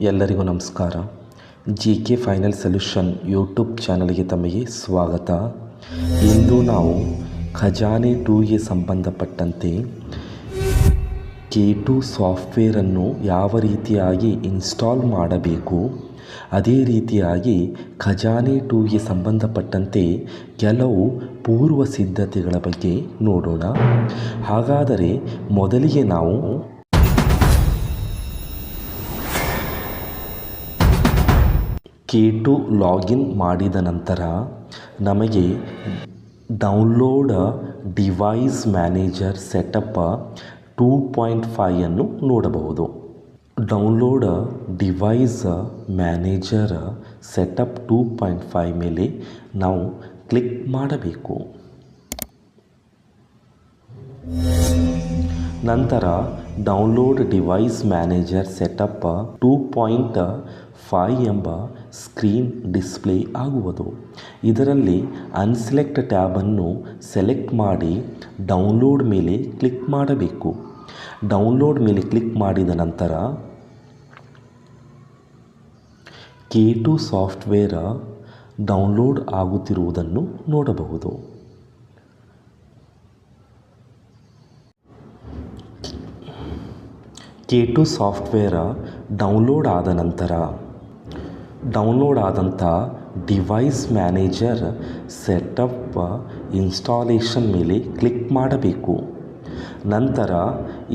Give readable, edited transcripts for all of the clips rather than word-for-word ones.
ಎಲ್ಲರಿಗೂ ನಮಸ್ಕಾರ. G K final solution YouTube ಚಾನಲ್ಗೆ ತಮಗೆ ಸ್ವಾಗತ. ಇಂದು ನಾವು ಖಜಾನೆ 2ಗೆ ಸಂಬಂಧಪಟ್ಟಂತೆ K2 ಸಾಫ್ಟ್ವೇರನ್ನು ಯಾವ ರೀತಿಯಾಗಿ ಇನ್ಸ್ಟಾಲ್ ಮಾಡಬೇಕು, ಅದೇ ರೀತಿಯಾಗಿ ಖಜಾನೆ 2ಗೆ ಸಂಬಂಧಪಟ್ಟಂತೆ ಕೆಲವು ಪೂರ್ವ ಸಿದ್ಧತೆಗಳ ಬಗ್ಗೆ ನೋಡೋಣ. ಹಾಗಾದರೆ ಮೊದಲಿಗೆ ನಾವು K2 ಲಾಗಿನ್ ಮಾಡಿದ ನಂತರ ನಮಗೆ ಡೌನ್ಲೋಡ್ ಡಿವೈಸ್ ಮ್ಯಾನೇಜರ್ ಸೆಟಪ್ 2.5 ಅನ್ನು ನೋಡಬಹುದು. ಡೌನ್ಲೋಡ್ ಡಿವೈಸ್ ಮ್ಯಾನೇಜರ್ ಸೆಟಪ್ 2.5 ಮೇಲೆ ನಾವು ಕ್ಲಿಕ್ ಮಾಡಬೇಕು. ನಂತರ ಡೌನ್ಲೋಡ್ ಡಿವೈಸ್ ಮ್ಯಾನೇಜರ್ ಸೆಟಪ್ 2.5 ಎಂಬ ಸ್ಕ್ರೀನ್ ಡಿಸ್ಪ್ಲೇ ಆಗುವುದು. ಇದರಲ್ಲಿ ಅನ್ಸೆಲೆಕ್ಟ್ ಟ್ಯಾಬನ್ನು ಸೆಲೆಕ್ಟ್ ಮಾಡಿ ಡೌನ್ಲೋಡ್ ಮೇಲೆ ಕ್ಲಿಕ್ ಮಾಡಬೇಕು. ಡೌನ್ಲೋಡ್ ಮೇಲೆ ಕ್ಲಿಕ್ ಮಾಡಿದ ನಂತರ K2 ಸಾಫ್ಟ್ವೇರ್ ಡೌನ್ಲೋಡ್ ಆಗುತ್ತಿರುವುದನ್ನು ನೋಡಬಹುದು. K2 ಸಾಫ್ಟ್ವೇರ್ ಡೌನ್ಲೋಡ್ ಆದ ನಂತರ ಡೌನ್ಲೋಡ್ ಆದಂಥ ಡಿವೈಸ್ ಮ್ಯಾನೇಜರ್ ಸೆಟಪ್ ಇನ್ಸ್ಟಾಲೇಷನ್ ಮೇಲೆ ಕ್ಲಿಕ್ ಮಾಡಬೇಕು. ನಂತರ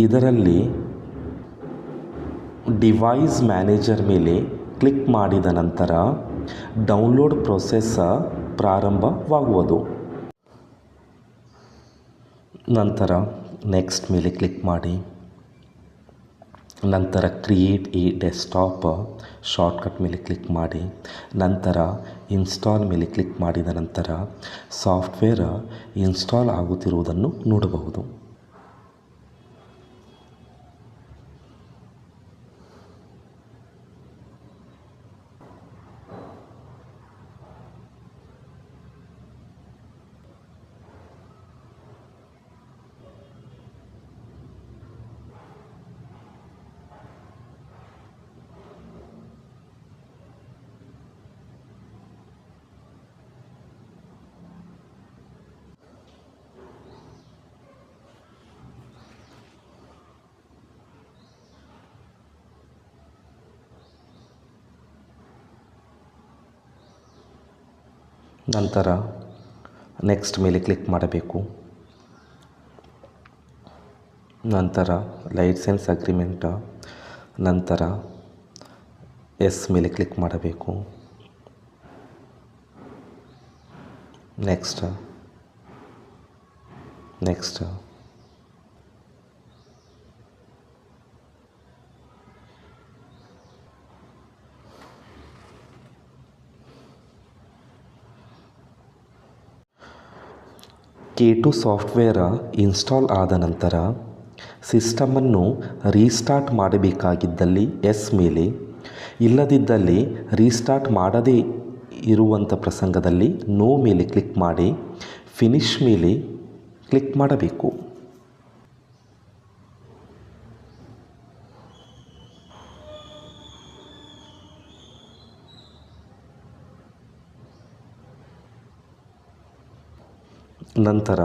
ಇದರಲ್ಲಿ ಡಿವೈಸ್ ಮ್ಯಾನೇಜರ್ ಮೇಲೆ ಕ್ಲಿಕ್ ಮಾಡಿದ ನಂತರ ಡೌನ್ಲೋಡ್ ಪ್ರೊಸೆಸ್ ಪ್ರಾರಂಭವಾಗುವುದು. ನಂತರ ನೆಕ್ಸ್ಟ್ ಮೇಲೆ ಕ್ಲಿಕ್ ಮಾಡಿ ನಂತರ ಕ್ರಿಯೇಟ್ ಎ ಡೆಸ್ಕ್ಟಾಪ್ ಶಾರ್ಟ್ಕಟ್ ಮೇಲೆ ಕ್ಲಿಕ್ ಮಾಡಿ ನಂತರ ಇನ್ಸ್ಟಾಲ್ ಮೇಲೆ ಕ್ಲಿಕ್ ಮಾಡಿದ ನಂತರ ಸಾಫ್ಟ್ವೇರ್ ಇನ್ಸ್ಟಾಲ್ ಆಗುತ್ತಿರುವುದನ್ನು ನೋಡಬಹುದು. ನಂತರ ನೆಕ್ಸ್ಟ್ ಮೇಲೆ ಕ್ಲಿಕ್ ಮಾಡಬೇಕು. ನಂತರ ಲೈಸೆನ್ಸ್ ಅಗ್ರಿಮೆಂಟ್, ನಂತರ ಎಸ್ ಮೇಲೆ ಕ್ಲಿಕ್ ಮಾಡಬೇಕು. ನೆಕ್ಸ್ಟ್ K2 ಸಾಫ್ಟ್ವೇರ್ ಇನ್ಸ್ಟಾಲ್ ಆದ ನಂತರ ಸಿಸ್ಟಮನ್ನು ರೀಸ್ಟಾರ್ಟ್ ಮಾಡಬೇಕಾಗಿದ್ದಲ್ಲಿ ಎಸ್ ಮೇಲೆ, ಇಲ್ಲದಿದ್ದಲ್ಲಿ ರೀಸ್ಟಾರ್ಟ್ ಮಾಡದೇ ಇರುವಂಥ ಪ್ರಸಂಗದಲ್ಲಿ ನೋ ಮೇಲೆ ಕ್ಲಿಕ್ ಮಾಡಿ ಫಿನಿಶ್ ಮೇಲೆ ಕ್ಲಿಕ್ ಮಾಡಬೇಕು. ನಂತರ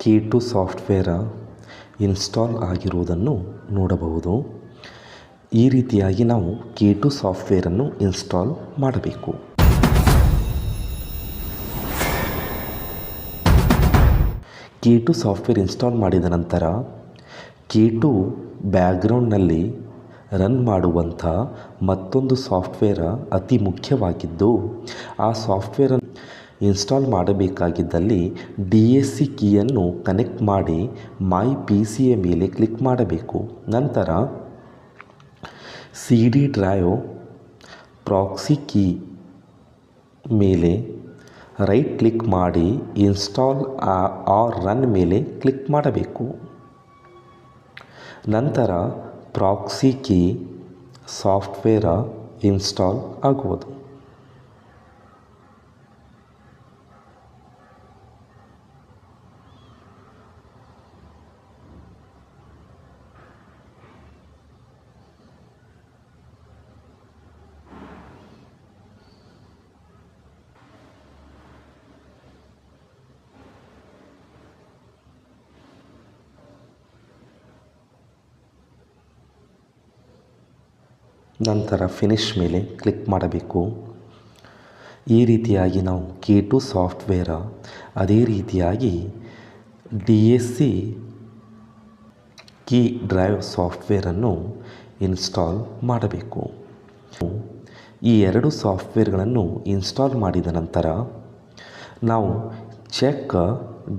K2 ಸಾಫ್ಟ್ವೇರ್ ಇನ್ಸ್ಟಾಲ್ ಆಗಿರುವುದನ್ನು ನೋಡಬಹುದು. ಈ ರೀತಿಯಾಗಿ ನಾವು K2 ಸಾಫ್ಟ್ವೇರನ್ನು ಇನ್ಸ್ಟಾಲ್ ಮಾಡಬೇಕು. K2 ಸಾಫ್ಟ್ವೇರ್ ಇನ್ಸ್ಟಾಲ್ ಮಾಡಿದ ನಂತರ K2 ಬ್ಯಾಕ್ಗ್ರೌಂಡ್ನಲ್ಲಿ ರನ್ ಮಾಡುವಂಥ ಮತ್ತೊಂದು ಸಾಫ್ಟ್ವೇರ್ ಅತಿ ಮುಖ್ಯವಾಗಿದ್ದು, ಆ ಸಾಫ್ಟ್ವೇರನ್ನು ಇನ್ಸ್ಟಾಲ್ ಮಾಡಬೇಕಾಗಿದ್ದಲ್ಲಿ DAC ಕೀಯನ್ನು ಕನೆಕ್ಟ್ ಮಾಡಿ ಮೈ PCಯ ಮೇಲೆ ಕ್ಲಿಕ್ ಮಾಡಬೇಕು. ನಂತರ CD ಡ್ರೈವ್ ಪ್ರಾಕ್ಸಿ ಕೀ ಮೇಲೆ ರೈಟ್ ಕ್ಲಿಕ್ ಮಾಡಿ ಇನ್ಸ್ಟಾಲ್ ಆರ್ ರನ್ ಮೇಲೆ ಕ್ಲಿಕ್ ಮಾಡಬೇಕು. ನಂತರ ಪ್ರಾಕ್ಸಿ ಕೀ ಸಾಫ್ಟ್ವೇರ್ ಇನ್ಸ್ಟಾಲ್ ಆಗುವುದು. ನಂತರ ಫಿನಿಶ್ ಮೇಲೆ ಕ್ಲಿಕ್ ಮಾಡಬೇಕು. ಈ ರೀತಿಯಾಗಿ ನಾವು K2 ಸಾಫ್ಟ್ವೇರ ಅದೇ ರೀತಿಯಾಗಿ DSC ಕೀ ಡ್ರೈವ್ ಸಾಫ್ಟ್ವೇರನ್ನು ಇನ್ಸ್ಟಾಲ್ ಮಾಡಬೇಕು. ಈ ಎರಡು ಸಾಫ್ಟ್ವೇರ್ಗಳನ್ನು ಇನ್ಸ್ಟಾಲ್ ಮಾಡಿದ ನಂತರ ನಾವು ಚೆಕ್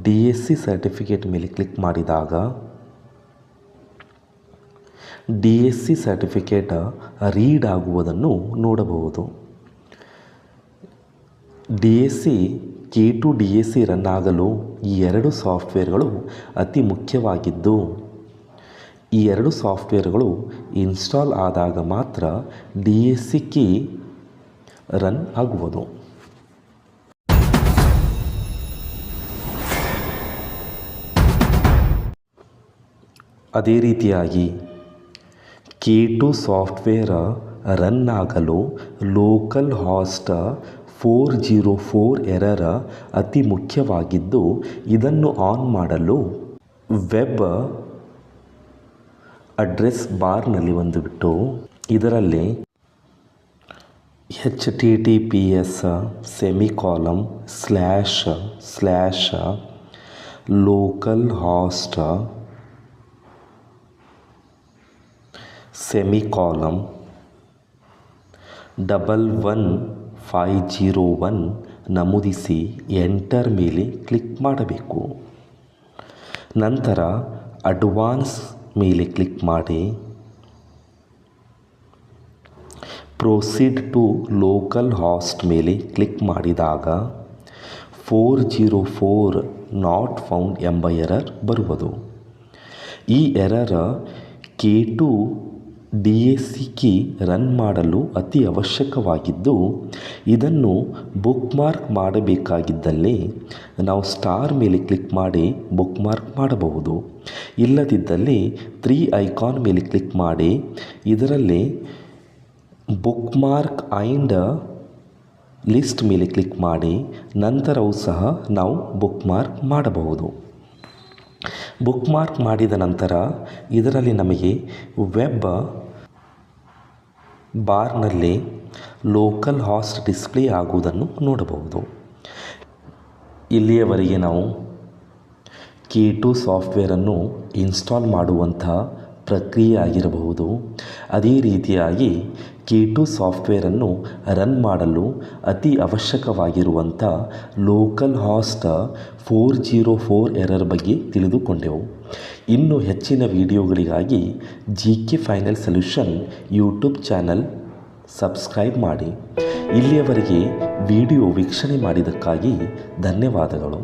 DSC ಸರ್ಟಿಫಿಕೇಟ್ ಮೇಲೆ ಕ್ಲಿಕ್ ಮಾಡಿದಾಗ DSC ಸರ್ಟಿಫಿಕೇಟ್ ರೀಡ್ ಆಗುವುದನ್ನು ನೋಡಬಹುದು. DSC K2 DSC ರನ್ ಆಗಲು ಈ ಎರಡು ಸಾಫ್ಟ್ವೇರ್ಗಳು ಅತಿ ಮುಖ್ಯವಾಗಿದ್ದು ಈ ಎರಡು ಸಾಫ್ಟ್ವೇರ್ಗಳು ಇನ್ಸ್ಟಾಲ್ ಆದಾಗ ಮಾತ್ರ DSC ಕೀ ರನ್ ಆಗುವುದು. ಅದೇ ರೀತಿಯಾಗಿ K2 ಸಾಫ್ಟ್ವೇರ್ ರನ್ ಆಗಲು ಲೋಕಲ್ ಹಾಸ್ಟ್ 404 ಎರರ್ ಅತಿ ಮುಖ್ಯವಾಗಿದ್ದು ಇದನ್ನು ಆನ್ ಮಾಡಲು ವೆಬ್ ಅಡ್ರೆಸ್ ಬಾರ್ನಲ್ಲಿ ಬಂದುಬಿಟ್ಟು ಇದರಲ್ಲಿ //localhost/1150 ನಮೂದಿಸಿ ಎಂಟರ್ ಮೇಲೆ ಕ್ಲಿಕ್ ಮಾಡಬೇಕು. ನಂತರ ಅಡ್ವಾನ್ಸ್ ಮೇಲೆ ಕ್ಲಿಕ್ ಮಾಡಿ ಪ್ರೊಸೀಡ್ ಟು ಲೋಕಲ್ ಹಾಸ್ಟ್ ಮೇಲೆ ಕ್ಲಿಕ್ ಮಾಡಿದಾಗ 404 ನಾಟ್ ಫೌಂಡ್ ಎಂಬ ಎರರ್ ಬರುವುದು. ಈ error K2 DSC key run ಮಾಡಲು ಅತಿ ಅವಶ್ಯಕವಾಗಿದ್ದು ಇದನ್ನು ಬುಕ್ ಮಾರ್ಕ್ ಮಾಡಬೇಕಾಗಿದ್ದಲ್ಲಿ ನಾವು ಸ್ಟಾರ್ ಮೇಲೆ ಕ್ಲಿಕ್ ಮಾಡಿ ಬುಕ್ ಮಾರ್ಕ್ ಮಾಡಬಹುದು. ಇಲ್ಲದಿದ್ದಲ್ಲಿ 3 ಐಕಾನ್ ಮೇಲೆ ಕ್ಲಿಕ್ ಮಾಡಿ ಇದರಲ್ಲಿ ಬುಕ್ ಮಾರ್ಕ್ ಆ್ಯಂಡ್ ಲಿಸ್ಟ್ ಮೇಲೆ ಕ್ಲಿಕ್ ಮಾಡಿ ನಂತರವೂ ಸಹ ನಾವು ಬುಕ್ ಮಾರ್ಕ್ ಮಾಡಬಹುದು. ಬುಕ್ ಮಾರ್ಕ್ ಮಾಡಿದ ನಂತರ ಇದರಲ್ಲಿ ನಮಗೆ ವೆಬ್ ಬಾರ್ನಲ್ಲಿ ಲೋಕಲ್ ಹಾಸ್ಟ್ ಡಿಸ್ಪ್ಲೇ ಆಗುವುದನ್ನು ನೋಡಬಹುದು. ಇಲ್ಲಿಯವರೆಗೆ ನಾವು K2 ಸಾಫ್ಟ್ವೇರನ್ನು ಇನ್ಸ್ಟಾಲ್ ಮಾಡುವಂಥ ಪ್ರಕ್ರಿಯೆ ಆಗಿರಬಹುದು. ಅದೇ ರೀತಿಯಾಗಿ K2 ಸಾಫ್ಟ್ವೇರನ್ನು ರನ್ ಮಾಡಲು ಅತಿ ಅವಶ್ಯಕವಾಗಿರುವಂಥ ಲೋಕಲ್ ಹಾಸ್ಟ್ 404 ಎರರ್ ಬಗ್ಗೆ ತಿಳಿದುಕೊಂಡೆವು. ಇನ್ನು ಹೆಚ್ಚಿನ ವಿಡಿಯೋಗಳಿಗಾಗಿ GK final solution YouTube channel subscribe ಮಾಡಿ. ಇಲ್ಲಿಯವರೆಗೆ ವಿಡಿಯೋ ವೀಕ್ಷಣೆ ಮಾಡಿದ್ದಕ್ಕಾಗಿ ಧನ್ಯವಾದಗಳು.